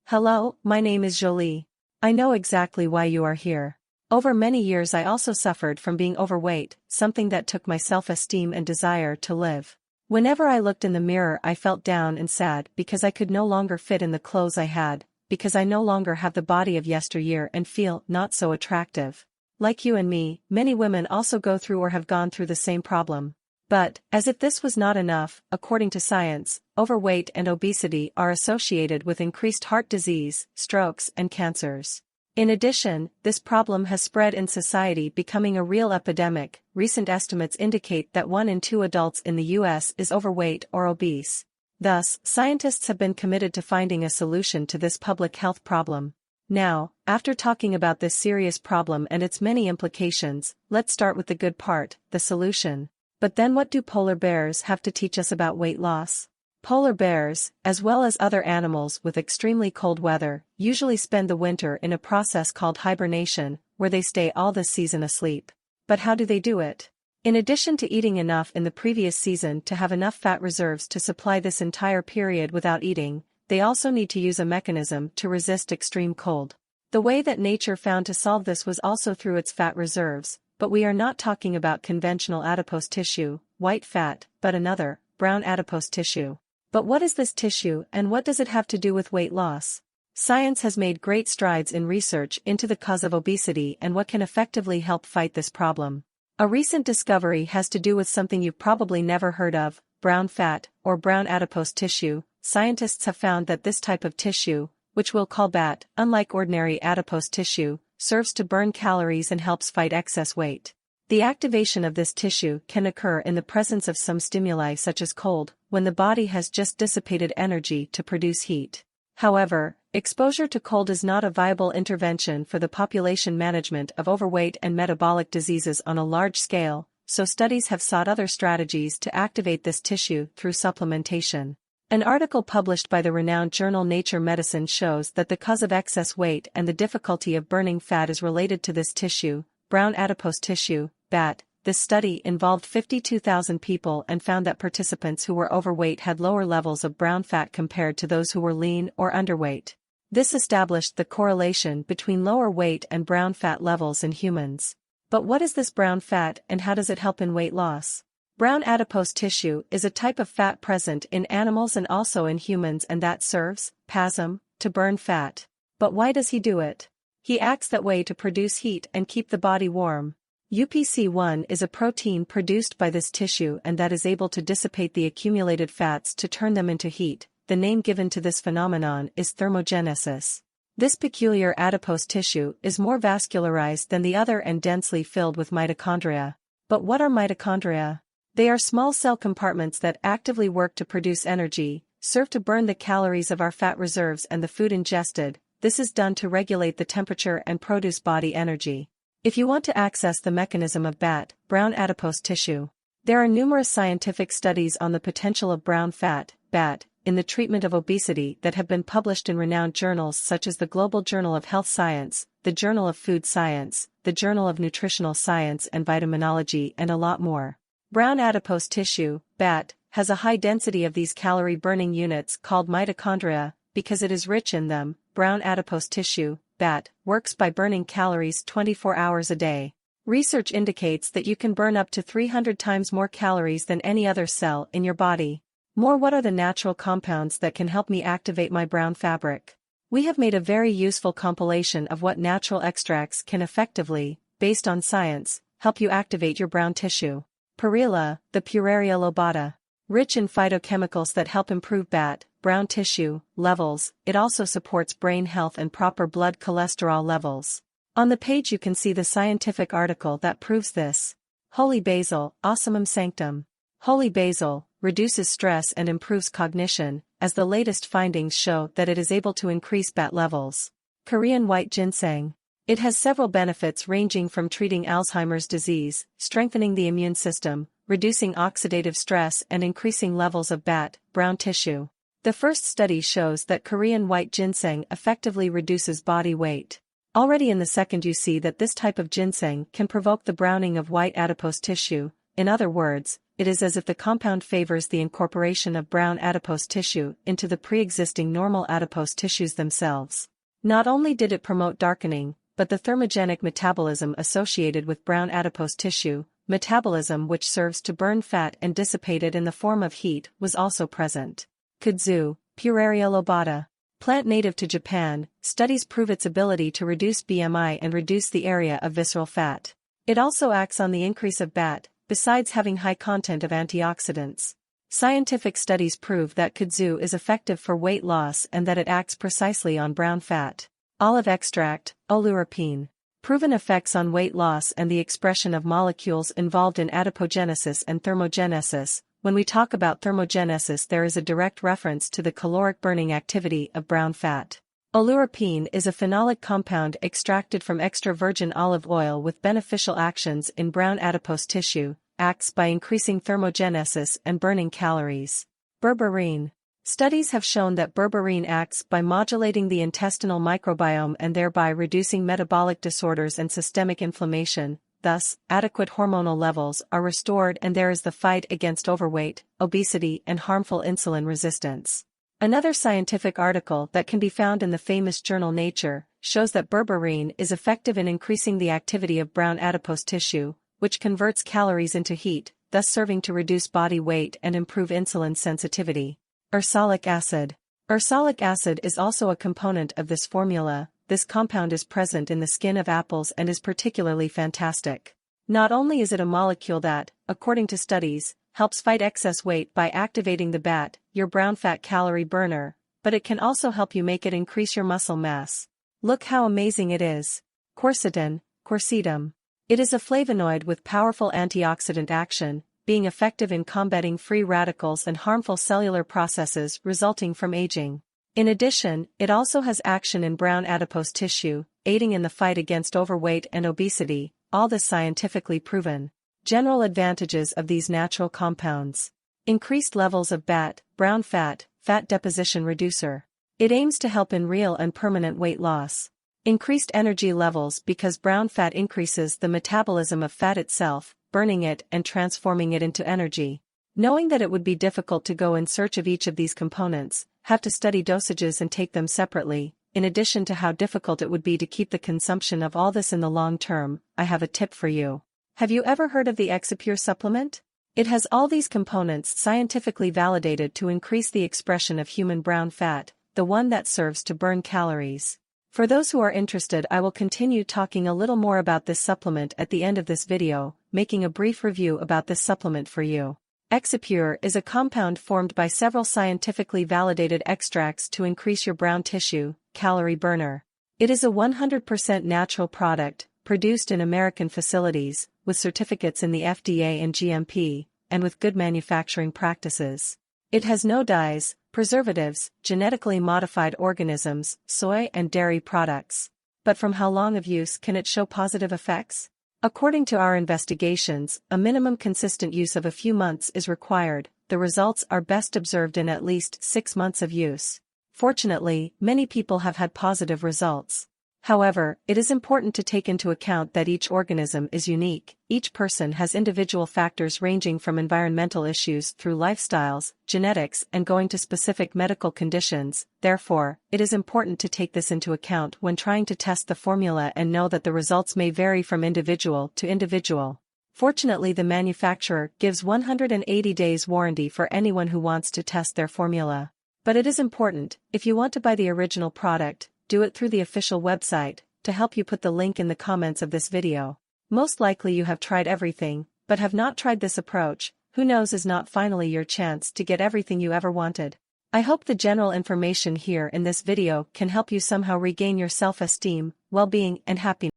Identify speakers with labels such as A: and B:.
A: Hello, my name is Jolie. I know exactly why you are here. Over many years I also suffered from being overweight, something that took my self-esteem and desire to live. Whenever I looked in the mirror I felt down and sad because I could no longer fit in the clothes I had, because I no longer have the body of yesteryear and feel not so attractive. Like you and me, many women also go through or have gone through the same problem. But, as if this was not enough, according to science, overweight and obesity are associated with increased heart disease, strokes, and cancers. In addition, this problem has spread in society, becoming a real epidemic. Recent estimates indicate that 1 in 2 adults in the US is overweight or obese. Thus, scientists have been committed to finding a solution to this public health problem. Now, after talking about this serious problem and its many implications, let's start with the good part, the solution. But then what do polar bears have to teach us about weight loss? Polar bears, as well as other animals with extremely cold weather, usually spend the winter in a process called hibernation, where they stay all the season asleep. But how do they do it? In addition to eating enough in the previous season to have enough fat reserves to supply this entire period without eating, they also need to use a mechanism to resist extreme cold. The way that nature found to solve this was also through its fat reserves. But we are not talking about conventional adipose tissue, white fat, but another, brown adipose tissue. But what is this tissue and what does it have to do with weight loss? Science has made great strides in research into the cause of obesity and what can effectively help fight this problem. A recent discovery has to do with something you've probably never heard of, brown fat, or brown adipose tissue. Scientists have found that this type of tissue, which we'll call BAT, unlike ordinary adipose tissue, serves to burn calories and helps fight excess weight. The activation of this tissue can occur in the presence of some stimuli such as cold, when the body has just dissipated energy to produce heat. However, exposure to cold is not a viable intervention for the population management of overweight and metabolic diseases on a large scale, so studies have sought other strategies to activate this tissue through supplementation. An article published by the renowned journal Nature Medicine shows that the cause of excess weight and the difficulty of burning fat is related to this tissue, brown adipose tissue, BAT. This study involved 52,000 people and found that participants who were overweight had lower levels of brown fat compared to those who were lean or underweight. This established the correlation between lower weight and brown fat levels in humans. But what is this brown fat and how does it help in weight loss? Brown adipose tissue is a type of fat present in animals and also in humans and that serves, PASM, to burn fat. But why does he do it? He acts that way to produce heat and keep the body warm. UPC1 is a protein produced by this tissue and that is able to dissipate the accumulated fats to turn them into heat. The name given to this phenomenon is thermogenesis. This peculiar adipose tissue is more vascularized than the other and densely filled with mitochondria. But what are mitochondria? They are small cell compartments that actively work to produce energy, serve to burn the calories of our fat reserves and the food ingested. This is done to regulate the temperature and produce body energy. If you want to access the mechanism of BAT, brown adipose tissue, there are numerous scientific studies on the potential of brown fat, BAT, in the treatment of obesity that have been published in renowned journals such as the Global Journal of Health Science, the Journal of Food Science, the Journal of Nutritional Science and Vitaminology and a lot more. Brown adipose tissue, BAT, has a high density of these calorie-burning units called mitochondria, because it is rich in them. Brown adipose tissue, BAT, works by burning calories 24 hours a day. Research indicates that you can burn up to 300 times more calories than any other cell in your body. What are the natural compounds that can help me activate my brown fabric? We have made a very useful compilation of what natural extracts can effectively, based on science, help you activate your brown tissue. Perilla, the Pueraria lobata. Rich in phytochemicals that help improve BAT, brown tissue, levels, it also supports brain health and proper blood cholesterol levels. On the page you can see the scientific article that proves this. Holy basil, Ocimum sanctum. Holy basil reduces stress and improves cognition, as the latest findings show that it is able to increase BAT levels. Korean white ginseng. It has several benefits ranging from treating Alzheimer's disease, strengthening the immune system, reducing oxidative stress and increasing levels of BAT, brown tissue. The first study shows that Korean white ginseng effectively reduces body weight. Already in the second you see that this type of ginseng can provoke the browning of white adipose tissue. In other words, it is as if the compound favors the incorporation of brown adipose tissue into the pre-existing normal adipose tissues themselves. Not only did it promote darkening, but the thermogenic metabolism associated with brown adipose tissue, metabolism which serves to burn fat and dissipate it in the form of heat, was also present. Kudzu, Pueraria lobata. Plant native to Japan, studies prove its ability to reduce BMI and reduce the area of visceral fat. It also acts on the increase of BAT, besides having high content of antioxidants. Scientific studies prove that kudzu is effective for weight loss and that it acts precisely on brown fat. Olive extract, oleuropein. Proven effects on weight loss and the expression of molecules involved in adipogenesis and thermogenesis. When we talk about thermogenesis, there is a direct reference to the caloric burning activity of brown fat. Oleuropein is a phenolic compound extracted from extra virgin olive oil with beneficial actions in brown adipose tissue, acts by increasing thermogenesis and burning calories. Berberine. Studies have shown that berberine acts by modulating the intestinal microbiome and thereby reducing metabolic disorders and systemic inflammation. Thus, adequate hormonal levels are restored and there is the fight against overweight, obesity and harmful insulin resistance. Another scientific article that can be found in the famous journal Nature shows that berberine is effective in increasing the activity of brown adipose tissue, which converts calories into heat, thus serving to reduce body weight and improve insulin sensitivity. Ursolic acid. Ursolic acid is also a component of this formula. This compound is present in the skin of apples and is particularly fantastic. Not only is it a molecule that, according to studies, helps fight excess weight by activating the BAT, your brown fat calorie burner, but it can also help you make it increase your muscle mass. Look how amazing it is. Quercetin, quercetum. It is a flavonoid with powerful antioxidant action, being effective in combating free radicals and harmful cellular processes resulting from aging. In addition, it also has action in brown adipose tissue, aiding in the fight against overweight and obesity, all this scientifically proven. General advantages of these natural compounds. Increased levels of BAT, brown fat, fat deposition reducer. It aims to help in real and permanent weight loss. Increased energy levels because brown fat increases the metabolism of fat itself, burning it and transforming it into energy. Knowing that it would be difficult to go in search of each of these components, have to study dosages and take them separately, in addition to how difficult it would be to keep the consumption of all this in the long term, I have a tip for you. Have you ever heard of the Exipure supplement? It has all these components scientifically validated to increase the expression of human brown fat, the one that serves to burn calories. For those who are interested, I will continue talking a little more about this supplement at the end of this video, making a brief review about this supplement for you. Exipure is a compound formed by several scientifically validated extracts to increase your brown tissue, calorie burner. It is a 100% natural product, produced in American facilities, with certificates in the FDA and GMP, and with good manufacturing practices. It has no dyes, preservatives, genetically modified organisms, soy and dairy products. But from how long of use can it show positive effects? According to our investigations, a minimum consistent use of a few months is required. The results are best observed in at least 6 months of use. Fortunately, many people have had positive results. However, it is important to take into account that each organism is unique, each person has individual factors ranging from environmental issues through lifestyles, genetics and going to specific medical conditions. Therefore, it is important to take this into account when trying to test the formula and know that the results may vary from individual to individual. Fortunately, the manufacturer gives 180 days warranty for anyone who wants to test their formula. But it is important, if you want to buy the original product, do it through the official website. To help you, put the link in the comments of this video. Most likely you have tried everything, but have not tried this approach. Who knows, is not finally your chance to get everything you ever wanted. I hope the general information here in this video can help you somehow regain your self-esteem, well-being and happiness.